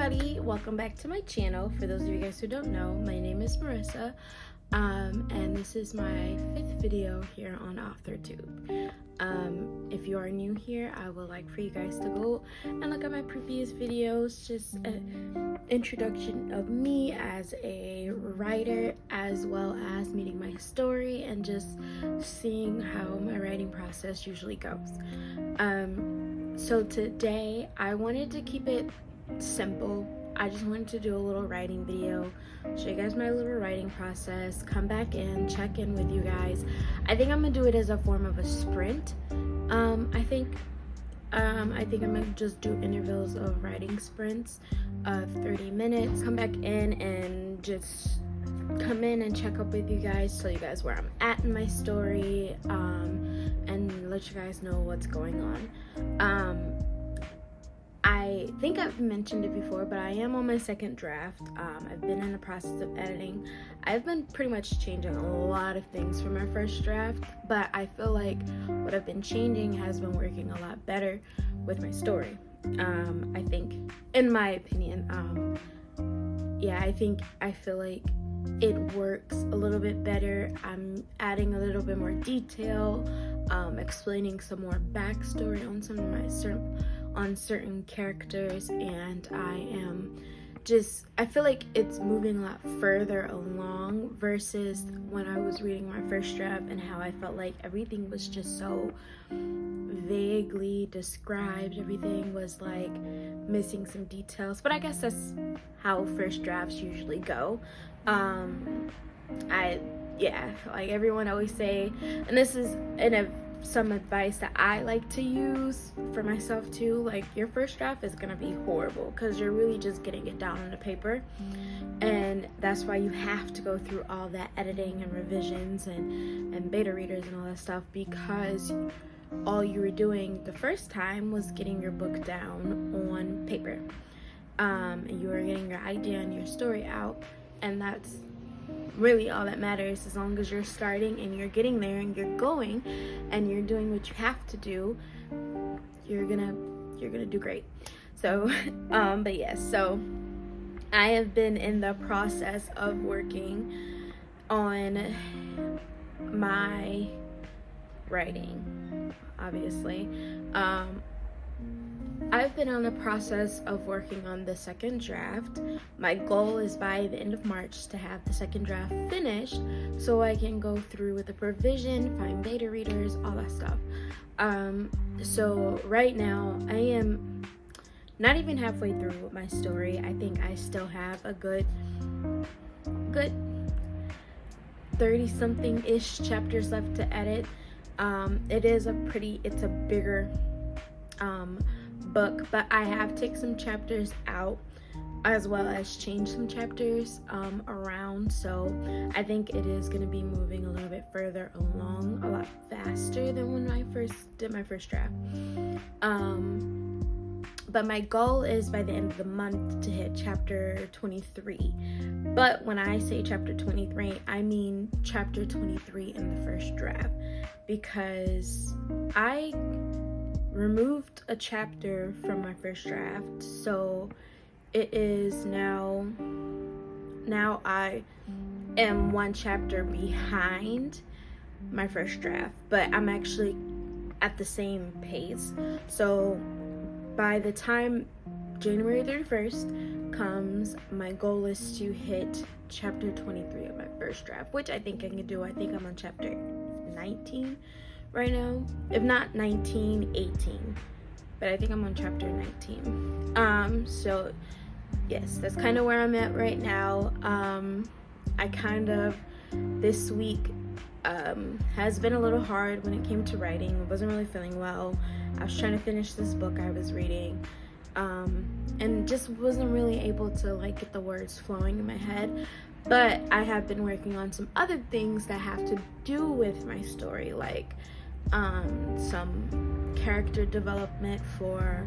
everybody, welcome back to my channel. For those of you guys who don't know, my name is Marissa, and this is my 5th video here on AuthorTube. If you are new here, I would like for you guys to go and look at my previous videos, just an introduction of me as a writer, as well as meeting my story and just seeing how my writing process usually goes. So today I wanted to keep it simple. I just wanted to do a little writing video, show you guys my little writing process, come back in, check in with you guys. I think I'm gonna do it as a form of a sprint. I think I'm gonna just do intervals of writing sprints of 30 minutes, come back in and just come in and check up with you guys, tell you guys where I'm at in my story, and let you guys know what's going on. I think I've mentioned it before, but I am on my 2nd draft. I've been in the process of editing. I've been pretty much changing a lot of things from my 1st draft, but I feel like what I've been changing has been working a lot better with my story. I think, in my opinion, I feel like it works a little bit better. I'm adding a little bit more detail, explaining some more backstory on some of my certain characters, and I feel like it's moving a lot further along versus when I was reading my 1st draft and how I felt like everything was just so vaguely described. Everything was like missing some details, but I guess that's how 1st drafts usually go. Like everyone always say, and this is some advice that I like to use for myself too, like your 1st draft is gonna be horrible because you're really just getting it down on the paper, and that's why you have to go through all that editing and revisions and beta readers and all that stuff, because all you were doing the first time was getting your book down on paper, and you were getting your idea and your story out, and that's really all that matters. As long as you're starting and you're getting there and you're going and you're doing what you have to do, you're gonna do great. So so I have been in the process of working on my writing, obviously. I've been on the process of working on the 2nd draft. My goal is by the end of March to have the 2nd draft finished so I can go through with the provision, find beta readers, all that stuff. So right now I am not even halfway through with my story. I think I still have a good 30 something ish chapters left to edit. It's a bigger book, but I have taken some chapters out as well as changed some chapters around, so I think it is going to be moving a little bit further along, a lot faster than when I first did my 1st draft. But my goal is by the end of the month to hit chapter 23. But when I say chapter 23, I mean chapter 23 in the 1st draft, because I removed a chapter from my 1st draft, so it is now I am 1 chapter behind my 1st draft, but I'm actually at the same pace. So by the time January 31st comes, my goal is to hit chapter 23 of my 1st draft, which I think I can do. I think I'm on chapter 19 right now, if not 19, 18, but I think I'm on chapter 19. So yes, that's kind of where I'm at right now. This week has been a little hard when it came to writing. I wasn't really feeling well. I was trying to finish this book I was reading, and just wasn't really able to like get the words flowing in my head. But I have been working on some other things that have to do with my story, like some character development for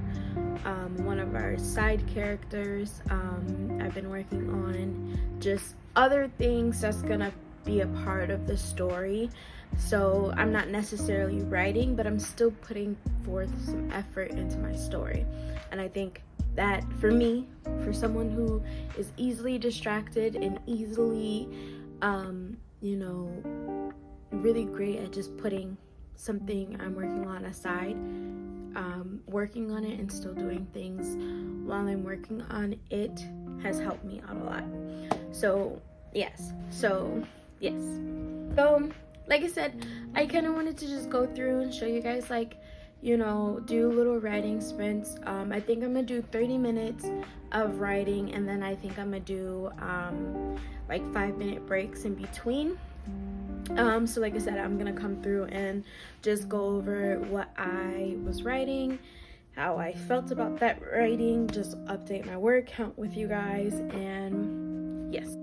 one of our side characters. I've been working on just other things that's gonna be a part of the story. So I'm not necessarily writing, but I'm still putting forth some effort into my story. And I think that for me, for someone who is easily distracted and easily really great at just putting something I'm working on aside, working on it and still doing things while I'm working on it has helped me out a lot. So yes, like I said, I kind of wanted to just go through and show you guys, like, do little writing sprints. I think I'm gonna do 30 minutes of writing, and then I think I'm gonna do like 5-minute breaks in between. So like I said, I'm gonna come through and just go over what I was writing, how I felt about that writing, just update my word count with you guys, and yes.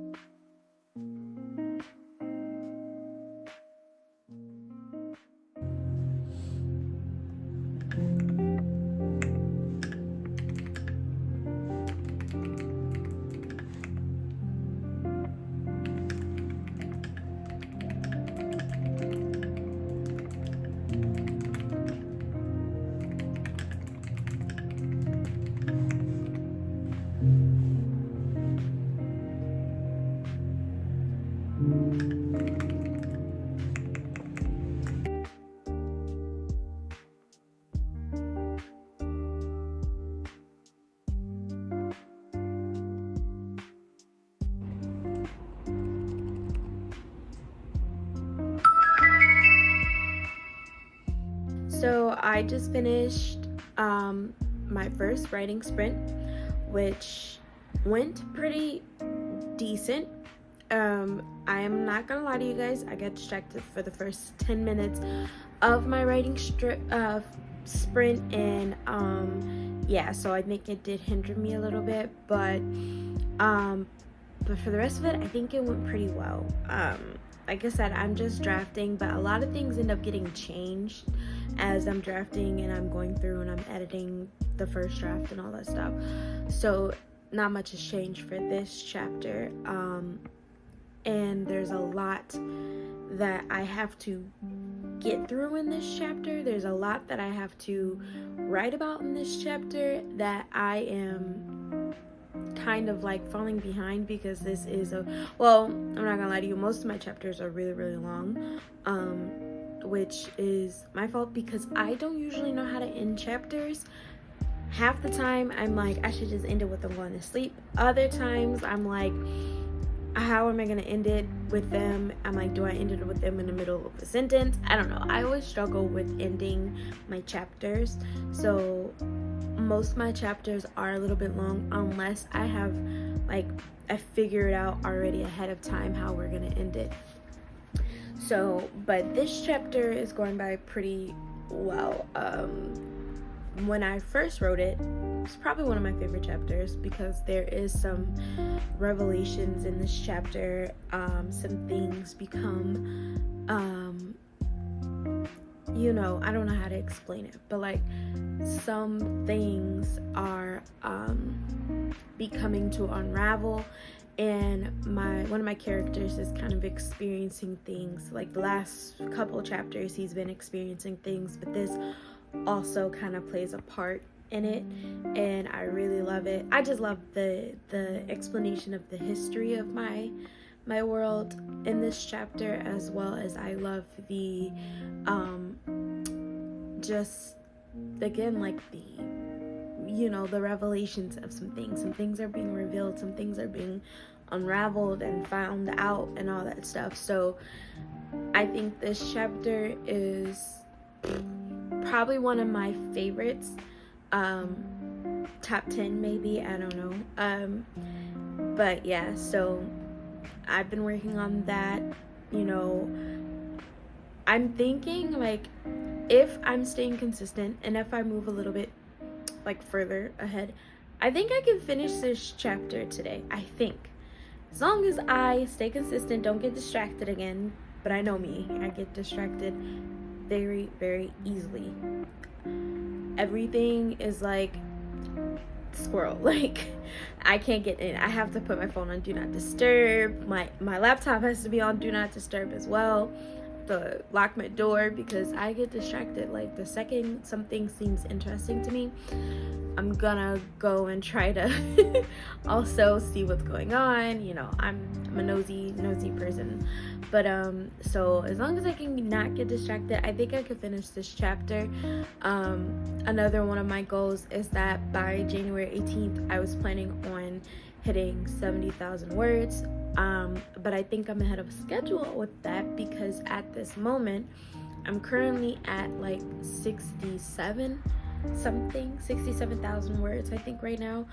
So I just finished my first writing sprint, which went pretty decent. I am not gonna lie to you guys, I got distracted for the first 10 minutes of my writing sprint, and so I think it did hinder me a little bit, but for the rest of it, I think it went pretty well. Like I said, I'm just drafting, but a lot of things end up getting changed as I'm drafting and I'm going through and I'm editing the first draft and all that stuff. So not much has changed for this chapter. And there's a lot that I have to get through in this chapter. There's a lot that I have to write about in this chapter that I am kind of like falling behind, because this is I'm not gonna lie to you, most of my chapters are really, really long, which is my fault because I don't usually know how to end chapters. Half the time I'm like, I should just end it with them going to sleep. Other times I'm like, how am I gonna end it with them? I'm like, do I end it with them in the middle of the sentence? I don't know. I always struggle with ending my chapters, so most of my chapters are a little bit long unless I have I figured out already ahead of time how we're gonna end it. So, but this chapter is going by pretty well. When I first wrote it, it's probably one of my favorite chapters because there is some revelations in this chapter. Some things become, I don't know how to explain it, but like some things are becoming to unravel, and one of my characters is kind of experiencing things. Like the last couple chapters he's been experiencing things, but this also kind of plays a part in it, and I really love it. I just love the explanation of the history of my world in this chapter, as well as I love the just again like the revelations of some things are being revealed, some things are being unraveled and found out and all that stuff. So I think this chapter is probably one of my favorites, top 10 maybe, I don't know, but yeah, so I've been working on that. I'm thinking like if I'm staying consistent and if I move a little bit like further ahead, I think I can finish this chapter today. I think, as long as I stay consistent, don't get distracted again. But I know me, I get distracted very, very easily. Everything is like squirrel, like I can't get in. I have to put my phone on do not disturb. My laptop has to be on do not disturb as well. have to lock my door because I get distracted. Like, the second something seems interesting to me, I'm gonna go and try to also see what's going on. You know, I'm a nosy person. But so as long as I can not get distracted, I think I could finish this chapter. Another one of my goals is that by January 18th, I was planning on hitting 70,000 words. But I think I'm ahead of schedule with that because at this moment, I'm currently at like 67,000 words, I think, right now,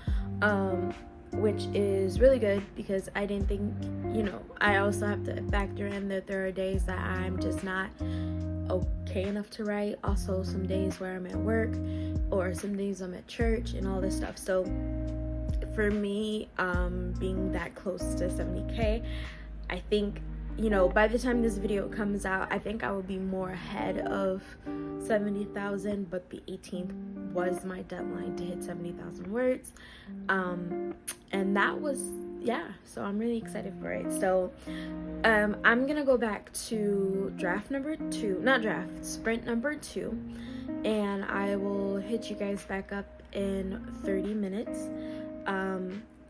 which is really good because I didn't think, you know, I also have to factor in that there are days that I'm just not okay enough to write. Also, some days where I'm at work or some days I'm at church and all this stuff. So for me, being that close to 70K, I think, you know, by the time this video comes out, I think I will be more ahead of 70,000, but the 18th was my deadline to hit 70,000 words. And that was, yeah, so I'm really excited for it. So I'm gonna go back to sprint number 2, and I will hit you guys back up in 30 minutes.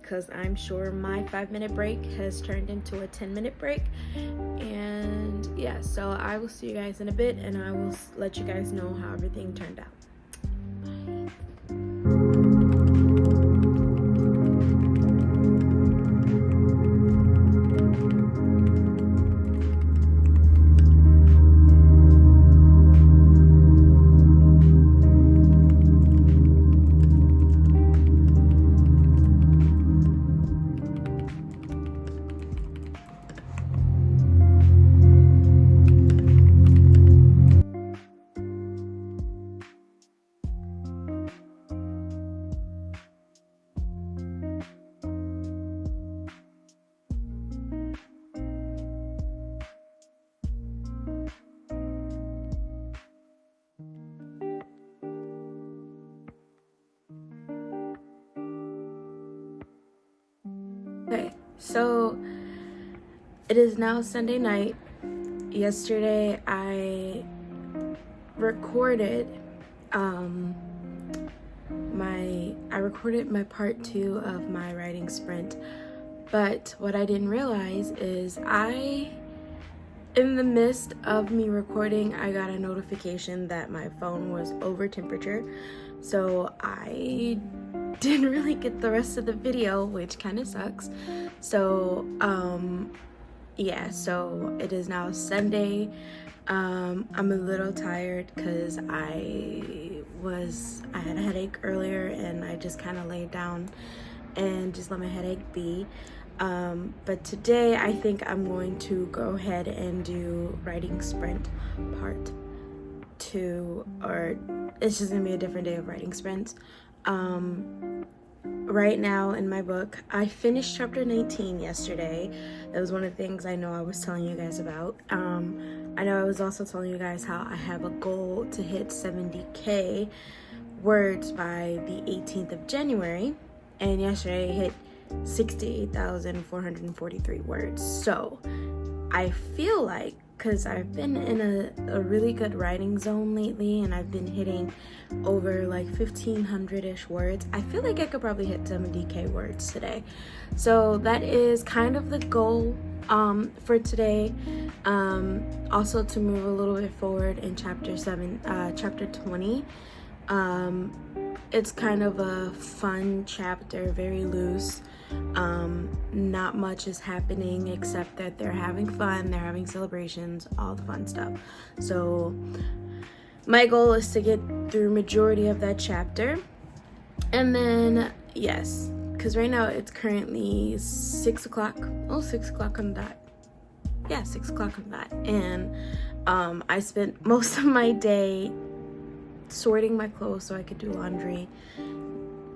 Because I'm sure my 5-minute break has turned into a 10-minute break. And yeah, so I will see you guys in a bit, and I will let you guys know how everything turned out. Okay, so it is now Sunday night. Yesterday I recorded my part 2 of my writing sprint, but what I didn't realize is in the midst of me recording, I got a notification that my phone was over temperature, so I didn't really get the rest of the video, which kind of sucks. So yeah, so it is now Sunday. I'm a little tired because I had a headache earlier, and I just kind of laid down and just let my headache be. But today I think I'm going to go ahead and do writing sprint part 2, or it's just gonna be a different day of writing sprints. Right now in my book, I finished chapter 19 yesterday. That was one of the things I know I was telling you guys about. I know I was also telling you guys how I have a goal to hit 70K words by the 18th of January, and yesterday I hit 68,443 words. So I feel like, because I've been in a really good writing zone lately, and I've been hitting over like 1,500-ish words, I feel like I could probably hit 70K words today. So that is kind of the goal for today. Also, to move a little bit forward in chapter 20. It's kind of a fun chapter, very loose. Not much is happening except that they're having fun, they're having celebrations, all the fun stuff. So my goal is to get through majority of that chapter, and then yes, because right now it's currently 6 o'clock. 6 o'clock on that. Yeah, 6 o'clock on that. And I spent most of my day sorting my clothes so I could do laundry,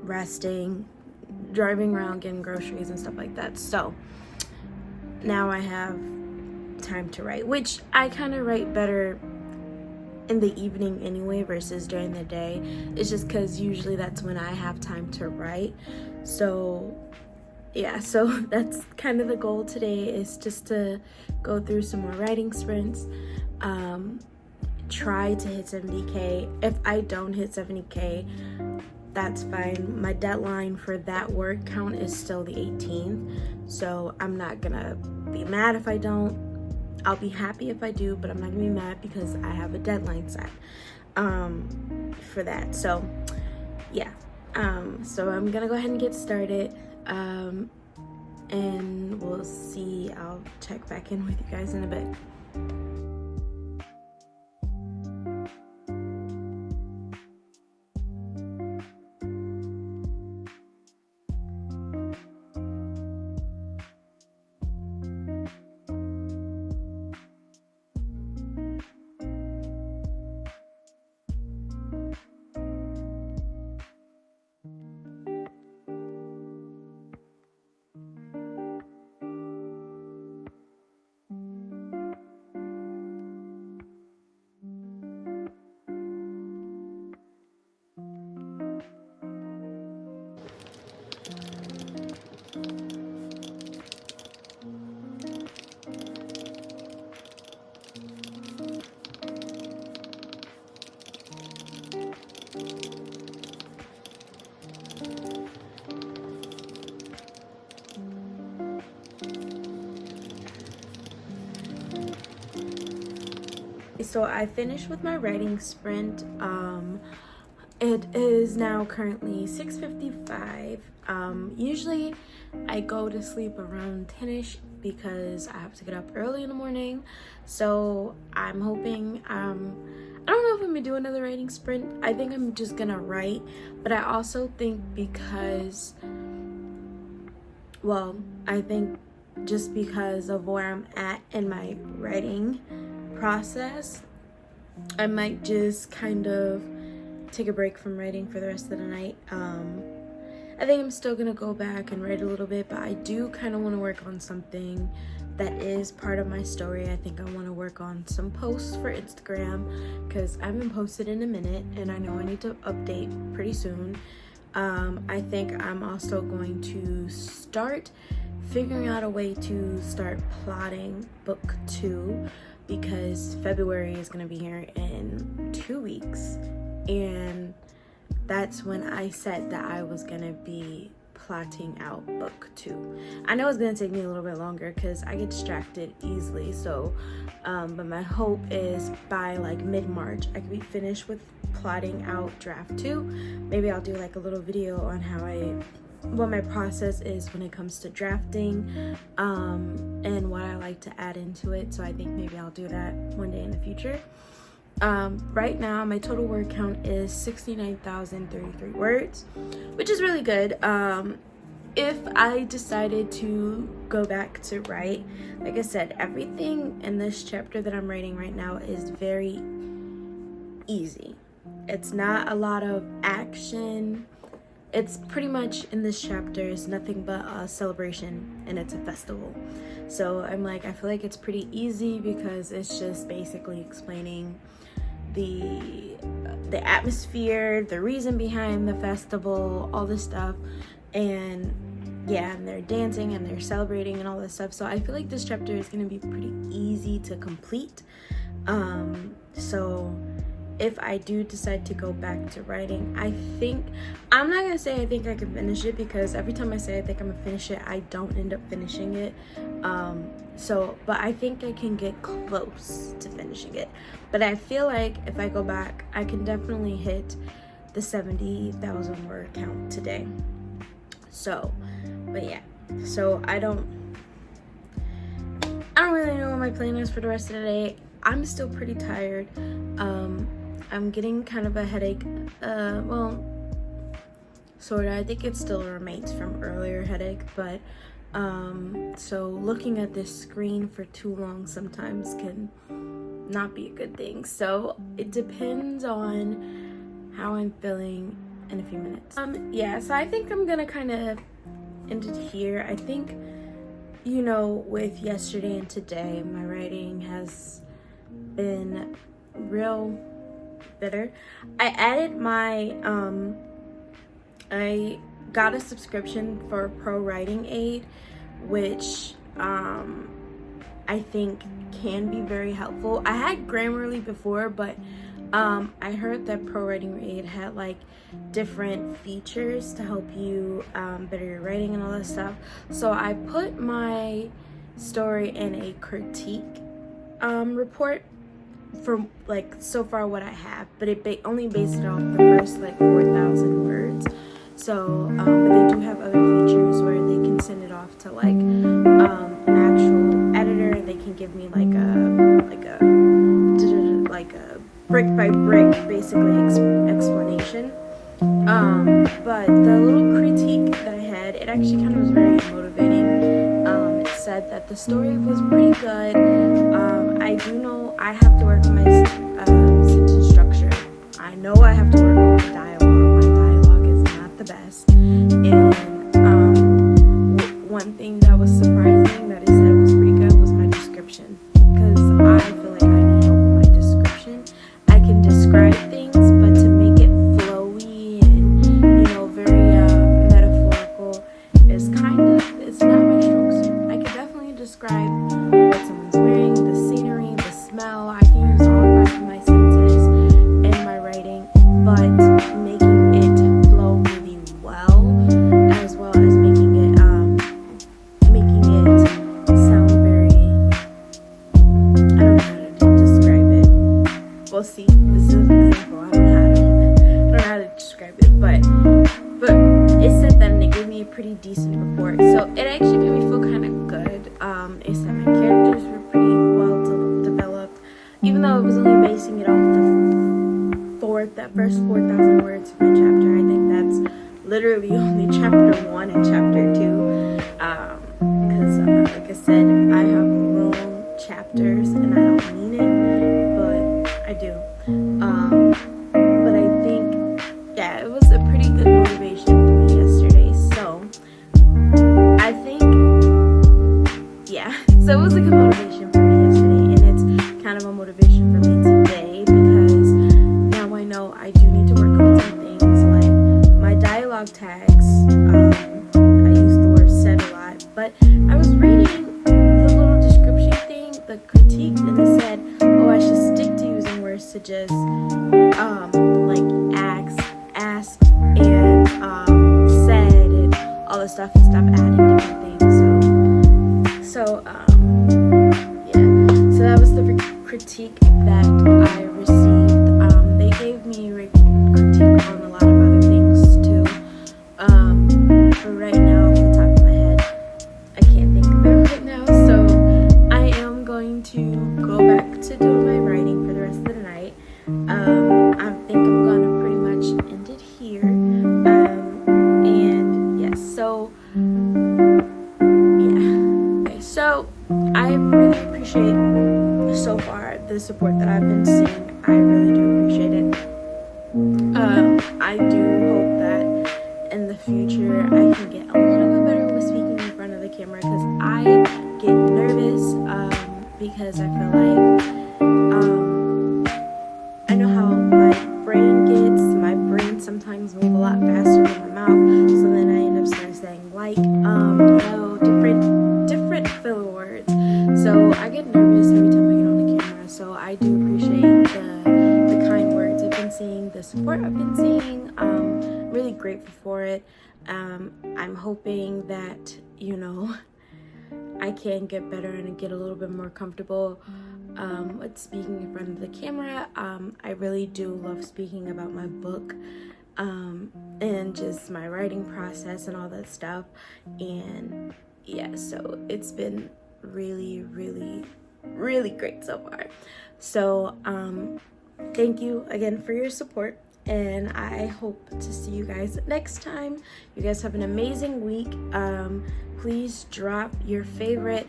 resting, driving around, getting groceries and stuff like that. So now I have time to write, which I kind of write better in the evening anyway versus during the day. It's just because usually that's when I have time to write. So yeah, so that's kind of the goal today, is just to go through some more writing sprints, try to hit 70K. If I don't hit 70K, that's fine. My deadline for that word count is still the 18th, so I'm not gonna be mad if I don't. I'll be happy if I do, but I'm not gonna be mad because I have a deadline set for that. So yeah, so I'm gonna go ahead and get started, and we'll see. I'll check back in with you guys in a bit. So I finished with my writing sprint. It is now currently 6:55. Usually I go to sleep around 10ish because I have to get up early in the morning. So I'm hoping, I don't know if I'm gonna do another writing sprint. I think I'm just gonna write, but I also think because, well, I think just because of where I'm at in my writing process, I might just kind of take a break from writing for the rest of the night. I think I'm still gonna go back and write a little bit, but I do kind of want to work on something that is part of my story. I think I want to work on some posts for Instagram because I haven't posted in a minute and I know I need to update pretty soon. I think I'm also going to start figuring out a way to start plotting book 2 because February is going to be here in 2 weeks, and that's when I said that I was going to be plotting out book 2. I know it's going to take me a little bit longer because I get distracted easily, so but my hope is by like mid-March I can be finished with plotting out draft 2. Maybe I'll do like a little video on what my process is when it comes to drafting, and what I like to add into it. So I think maybe I'll do that one day in the future. Right now my total word count is 69,033 words, which is really good. If I decided to go back to write, like I said, everything in this chapter that I'm writing right now is very easy. It's not a lot of action. It's pretty much, in this chapter, is nothing but a celebration, and it's a festival. So I'm like, I feel like it's pretty easy because it's just basically explaining the atmosphere, the reason behind the festival, all this stuff, and yeah, and they're dancing and they're celebrating and all this stuff. So I feel like this chapter is going to be pretty easy to complete. So if I do decide to go back to writing, I'm not gonna say I think I can finish it, because every time I say I think I'm gonna finish it, I don't end up finishing it. But I think I can get close to finishing it. But I feel like if I go back, I can definitely hit the 70,000 word count today. So, but yeah, so I don't really know what my plan is for the rest of the day. I'm still pretty tired. I'm getting kind of a headache. Well, sorta. I think it still remains from earlier headache, but so looking at this screen for too long sometimes can not be a good thing. So it depends on how I'm feeling in a few minutes. Yeah, so I think I'm gonna kind of end it here. I think, you know, with yesterday and today, my writing has been real bitter. I added my I got a subscription for Pro Writing Aid, which I think can be very helpful. I had Grammarly before, but I heard that Pro Writing Aid had like different features to help you better your writing and all that stuff. So I put my story in a critique report for like so far what I have, but it only based it off the first like 4,000 words. So but they do have other features where they can send it off to like an actual editor, and they can give me like a brick by brick basically explanation. But the little critique that I had, it actually kind of was very motivating. It said that the story was pretty good. I do know I have to work on my sentence structure. I know I have to work on my dialogue. My dialogue is not the best. And one thing that was surprising that it said was pretty good was my description. Because I feel like I need help with my description. I can describe things, but to make it flowy and, very metaphorical is it's not my strong suit. I can definitely describe what someone's wearing, the scenery, the smell. I can use all 5 of my senses in my writing, but making it flow really well as making it sound very, I don't know how to describe it. Well, see, this is an example. I don't know how to describe it, but it said that, and it gave me a pretty decent report. So it actually made me feel kind of good. It said my characters were pretty well developed, even though it was only basing it off that first 4,000 words of my chapter. I think that's literally only chapter 1 and chapter 2. Because like I said, I have long chapters and I don't mean it, but I do. But I think, yeah, it was a pretty good motivation for me yesterday. So I think, yeah, so it was a good motivation for me yesterday, and it's kind of a motivation for me today, because now I know I do need to work on some things like my dialogue tags. I use the word said a lot, but I was reading the little description thing, the critique, and it said, oh, I should stick to using words such as like ask, and said, and all this stuff, and stop adding different things. So yeah. So that was the critique that I received. They gave me a critique on a lot of other things too. But right now, off the top of my head, I can't think of it right now. So I am going to go back to doing my writing for the rest of the night. I think I'm gonna pretty much end it here. And yes, so yeah. Okay, so I really appreciate so far the support that I've been seeing. I really do appreciate it. I do hope that in the future I can get a little bit better with speaking in front of the camera, because I get nervous because I feel like I know how my brain gets. My brain sometimes moves a lot faster than my mouth, so then I end up saying like different filler words. So I get nervous every time I get on the camera. So I do appreciate the kind words I've been seeing, the support I've been seeing. Really grateful for it. I'm hoping that I can get better and get a little bit more comfortable with speaking in front of the camera. I really do love speaking about my book and just my writing process and all that stuff. And yeah, so it's been really, really, really great so far. So thank you again for your support, and I hope to see you guys next time. You guys have an amazing week. Please drop your favorite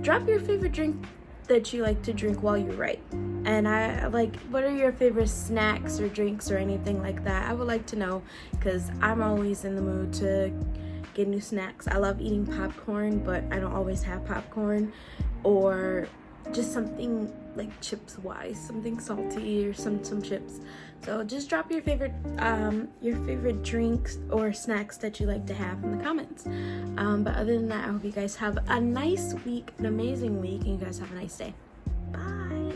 drink that you like to drink while you write. And what are your favorite snacks or drinks or anything like that? I would like to know, because I'm always in the mood to get new snacks. I love eating popcorn, but I don't always have popcorn. Or just something like chips wise, something salty or some chips. So just drop your favorite drinks or snacks that you like to have in the comments. But other than that, I hope you guys have a nice week, an amazing week, and you guys have a nice day. Bye.